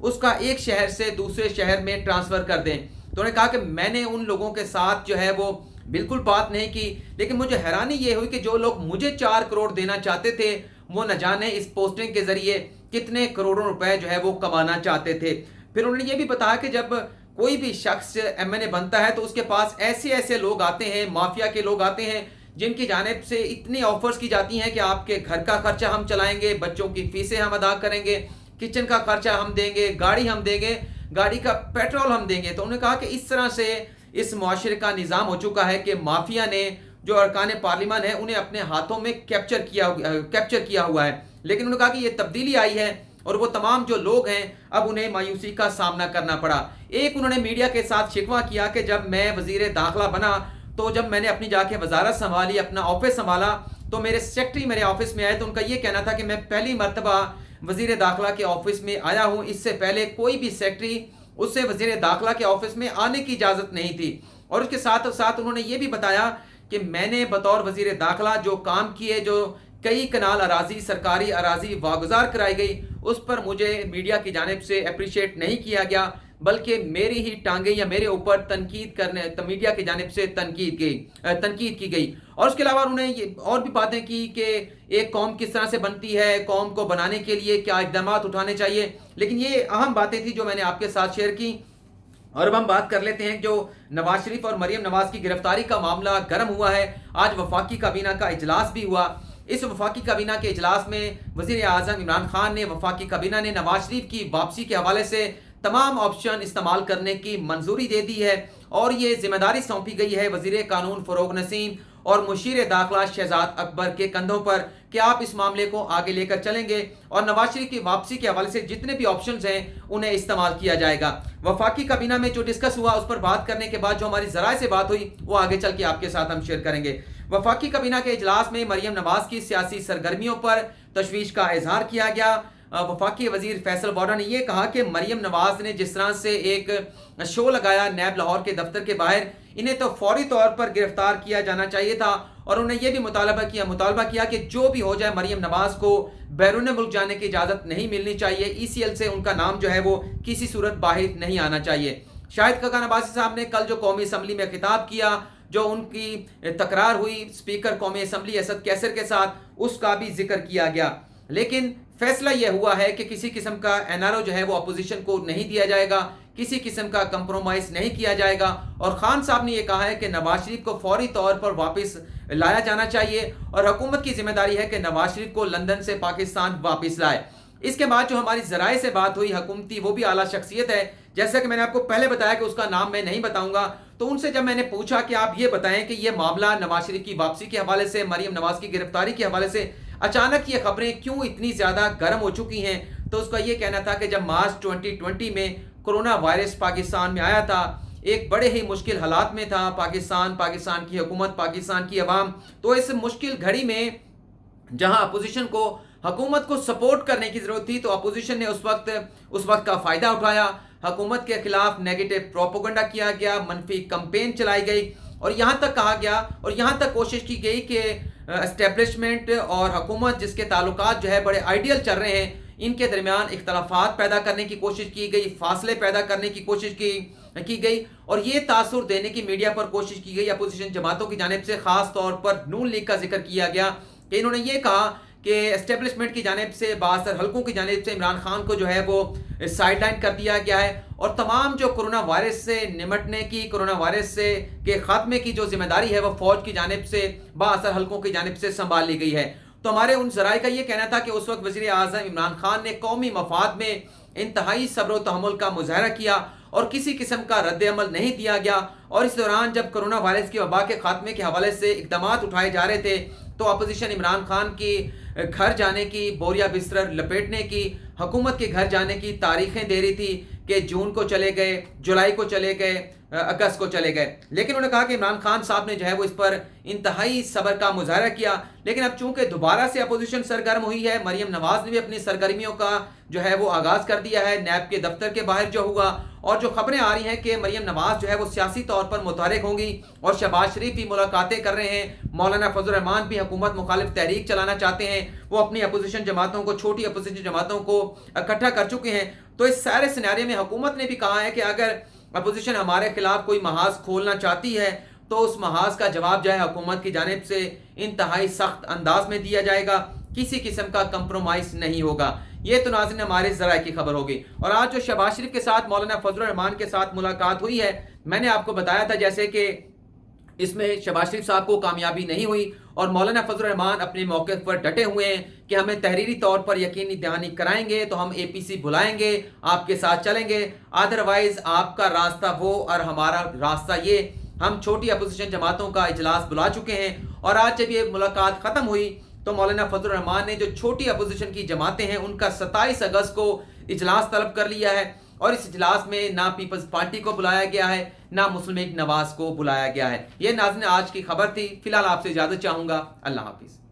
اس کا ایک شہر سے دوسرے شہر میں ٹرانسفر کر دیں۔ تو انہوں نے کہا کہ میں نے ان لوگوں کے ساتھ جو ہے وہ بالکل بات نہیں کی، لیکن مجھے حیرانی یہ ہوئی کہ جو لوگ مجھے 4 کروڑ دینا چاہتے تھے وہ نہ جانے اس پوسٹنگ کے ذریعے کتنے کروڑوں روپے جو ہے وہ کمانا چاہتے تھے۔ پھر انہوں نے یہ بھی بتایا کہ جب کوئی بھی شخص ایم این اے بنتا ہے تو اس کے پاس ایسے لوگ آتے ہیں، مافیا کے لوگ آتے ہیں، جن کی جانب سے اتنی آفرز کی جاتی ہیں کہ آپ کے گھر کا خرچہ ہم چلائیں گے، بچوں کی فیسیں ہم ادا کریں گے، کچن کا خرچہ ہم دیں گے، گاڑی ہم دیں گے، گاڑی کا پیٹرول ہم دیں گے۔ تو انہوں نے کہا کہ اس طرح سے اس معاشرے کا نظام ہو چکا ہے کہ مافیا نے جو ارکان پارلیمان ہے انہیں اپنے ہاتھوں میں کیپچر کیا ہوا ہے۔ لیکن انہوں نے کہا کہ یہ تبدیلی آئی ہے اور وہ تمام جو لوگ ہیں اب انہیں مایوسی کا سامنا کرنا پڑا۔ ایک انہوں نے میڈیا کے ساتھ شکوہ کیا کہ جب میں وزیر داخلہ بنا تو جب میں نے اپنی جا کے وزارت سنبھالی، اپنا آفس سنبھالا، تو میرے سیکرٹری میرے آفس میں آئے تو ان کا یہ کہنا تھا کہ میں پہلی مرتبہ وزیر داخلہ کے آفس میں آیا ہوں، اس سے پہلے کوئی بھی سیکرٹری اس سے وزیر داخلہ کے آفس میں آنے کی اجازت نہیں تھی۔ اور اس کے ساتھ ساتھ انہوں نے یہ بھی بتایا کہ میں نے بطور وزیر داخلہ جو کام کیے، جو کئی کنال اراضی، سرکاری اراضی واگزار کرائی گئی، اس پر مجھے میڈیا کی جانب سے اپریشیٹ نہیں کیا گیا، بلکہ میری ہی ٹانگیں یا میرے اوپر میڈیا کی جانب سے تنقید کی گئی۔ اور اس کے علاوہ انہوں نے یہ اور بھی باتیں کی کہ ایک قوم کس طرح سے بنتی ہے، قوم کو بنانے کے لیے کیا اقدامات اٹھانے چاہیے، لیکن یہ اہم باتیں تھیں جو میں نے آپ کے ساتھ شیئر کی۔ اور اب ہم بات کر لیتے ہیں جو نواز شریف اور مریم نواز کی گرفتاری کا معاملہ گرم ہوا ہے۔ آج وفاقی کابینہ کا اجلاس بھی ہوا۔ اس وفاقی کابینہ کے اجلاس میں وزیر اعظم عمران خان نے وفاقی کابینہ نے نواز شریف کی واپسی کے حوالے سے تمام آپشن استعمال کرنے کی منظوری دے دی ہے، اور یہ ذمہ داری سونپی گئی ہے وزیر قانون فروغ نسیم اور مشیر داخلہ شہزاد اکبر کے کندھوں پر کہ آپ اس معاملے کو آگے لے کر چلیں گے اور نواز شریف کی واپسی کے حوالے سے جتنے بھی آپشنز ہیں انہیں استعمال کیا جائے گا۔ وفاقی کابینہ میں جو ڈسکس ہوا اس پر بات کرنے کے بعد جو ہماری ذرائع سے بات ہوئی وہ آگے چل کے آپ کے ساتھ ہم شیئر کریں گے۔ وفاقی کابینہ کے اجلاس میں مریم نواز کی سیاسی سرگرمیوں پر تشویش کا اظہار کیا گیا۔ وفاقی وزیر فیصل وارا نے یہ کہا کہ مریم نواز نے جس طرح سے ایک شو لگایا نیب لاہور کے دفتر کے باہر، انہیں تو فوری طور پر گرفتار کیا جانا چاہیے تھا، اور انہوں نے یہ بھی مطالبہ کیا کہ جو بھی ہو جائے مریم نواز کو بیرون ملک جانے کی اجازت نہیں ملنی چاہیے، ای سی ایل سے ان کا نام جو ہے وہ کسی صورت باہر نہیں آنا چاہیے۔ شاہد خاقان عباسی صاحب نے کل جو قومی اسمبلی میں خطاب کیا، جو ان کی تکرار ہوئی اسپیکر قومی اسمبلی اسد کیسر کے ساتھ، اس کا بھی ذکر کیا گیا، لیکن فیصلہ یہ ہوا ہے کہ کسی قسم کا این آر او جو ہے وہ اپوزیشن کو نہیں دیا جائے گا، کسی قسم کا کمپرومائز نہیں کیا جائے گا، اور خان صاحب نے یہ کہا ہے کہ نواز شریف کو فوری طور پر واپس لایا جانا چاہیے، اور حکومت کی ذمہ داری ہے کہ نواز شریف کو لندن سے پاکستان واپس لائے۔ اس کے بعد جو ہماری ذرائع سے بات ہوئی حکومتی، وہ بھی اعلیٰ شخصیت ہے، جیسا کہ میں نے آپ کو پہلے بتایا کہ اس کا نام میں نہیں بتاؤں گا، تو ان سے جب میں نے پوچھا کہ آپ یہ بتائیں کہ یہ معاملہ نواز شریف کی واپسی کے حوالے سے، مریم نواز کی گرفتاری کے حوالے سے اچانک یہ خبریں کیوں اتنی زیادہ گرم ہو چکی ہیں، تو اس کا یہ کہنا تھا کہ جب مارچ 2020 میں کرونا وائرس پاکستان میں آیا تھا، ایک بڑے ہی مشکل حالات میں تھا پاکستان کی حکومت، پاکستان کی عوام، تو اس مشکل گھڑی میں جہاں اپوزیشن کو حکومت کو سپورٹ کرنے کی ضرورت تھی، تو اپوزیشن نے اس وقت کا فائدہ اٹھایا، حکومت کے خلاف نیگیٹو پروپیگنڈا کیا گیا، منفی کمپین چلائی گئی، اور یہاں تک کہا گیا اور یہاں تک کوشش کی گئی کہ اسٹیبلشمنٹ اور حکومت جس کے تعلقات جو ہے بڑے آئیڈیل چل رہے ہیں، ان کے درمیان اختلافات پیدا کرنے کی کوشش کی گئی، فاصلے پیدا کرنے کی کوشش کی گئی، اور یہ تاثر دینے کی میڈیا پر کوشش کی گئی اپوزیشن جماعتوں کی جانب سے، خاص طور پر نون لیگ کا ذکر کیا گیا کہ انہوں نے یہ کہا کہ اسٹیبلشمنٹ کی جانب سے، بااثر حلقوں کی جانب سے عمران خان کو جو ہے وہ سائیڈ لائن کر دیا گیا ہے، اور تمام جو کرونا وائرس سے نمٹنے کی، کرونا وائرس کے خاتمے کی جو ذمہ داری ہے وہ فوج کی جانب سے، بااثر حلقوں کی جانب سے سنبھال لی گئی ہے۔ تو ہمارے ان ذرائع کا یہ کہنا تھا کہ اس وقت وزیر اعظم عمران خان نے قومی مفاد میں انتہائی صبر و تحمل کا مظاہرہ کیا اور کسی قسم کا رد عمل نہیں دیا گیا، اور اس دوران جب کرونا وائرس کی وبا کے خاتمے کے حوالے سے اقدامات اٹھائے جا رہے تھے تو اپوزیشن عمران خان کی گھر جانے کی، بوریا بستر لپیٹنے کی، حکومت کے گھر جانے کی تاریخیں دے رہی تھی کہ جون کو چلے گئے، جولائی کو چلے گئے، اگست کو چلے گئے، لیکن انہوں نے کہا کہ عمران خان صاحب نے جو ہے وہ اس پر انتہائی صبر کا مظاہرہ کیا، لیکن اب چونکہ دوبارہ سے اپوزیشن سرگرم ہوئی ہے، مریم نواز نے بھی اپنی سرگرمیوں کا جو ہے وہ آغاز کر دیا ہے، نیب کے دفتر کے باہر جو ہوا، اور جو خبریں آ رہی ہیں کہ مریم نواز جو ہے وہ سیاسی طور پر متحرک ہوں گی، اور شہباز شریف بھی ملاقاتیں کر رہے ہیں، مولانا فضل الرحمان بھی حکومت مخالف تحریک چلانا چاہتے ہیں، وہ اپنی اپوزیشن جماعتوں کو، چھوٹی اپوزیشن جماعتوں کو اکٹھا کر چکے ہیں، تو اس سارے سیناریو میں حکومت نے بھی کہا ہے کہ اگر اپوزیشن ہمارے خلاف کوئی محاذ کھولنا چاہتی ہے تو اس محاذ کا جواب جو ہے حکومت کی جانب سے انتہائی سخت انداز میں دیا جائے گا، کسی قسم کا کمپرومائز نہیں ہوگا۔ یہ تو ناظرین ہمارے ذرائع کی خبر ہوگی۔ اور آج جو شہباز شریف کے ساتھ مولانا فضل الرحمان کے ساتھ ملاقات ہوئی ہے، میں نے آپ کو بتایا تھا جیسے کہ اس میں شہباز شریف صاحب کو کامیابی نہیں ہوئی اور مولانا فضل الرحمان اپنے موقف پر ڈٹے ہوئے ہیں کہ ہمیں تحریری طور پر یقینی دہانی کرائیں گے تو ہم اے پی سی بلائیں گے، آپ کے ساتھ چلیں گے، ادروائز آپ کا راستہ وہ اور ہمارا راستہ یہ۔ ہم چھوٹی اپوزیشن جماعتوں کا اجلاس بلا چکے ہیں اور آج جب یہ ملاقات ختم ہوئی تو مولانا فضل الرحمان نے جو چھوٹی اپوزیشن کی جماعتیں ہیں ان کا 27 اگست کو اجلاس طلب کر لیا ہے، اور اس اجلاس میں نہ پیپلز پارٹی کو بلایا گیا ہے نہ مسلم لیگ نواز کو بلایا گیا ہے۔ یہ ناظرین آج کی خبر تھی۔ فی الحال آپ سے اجازت چاہوں گا۔ اللہ حافظ۔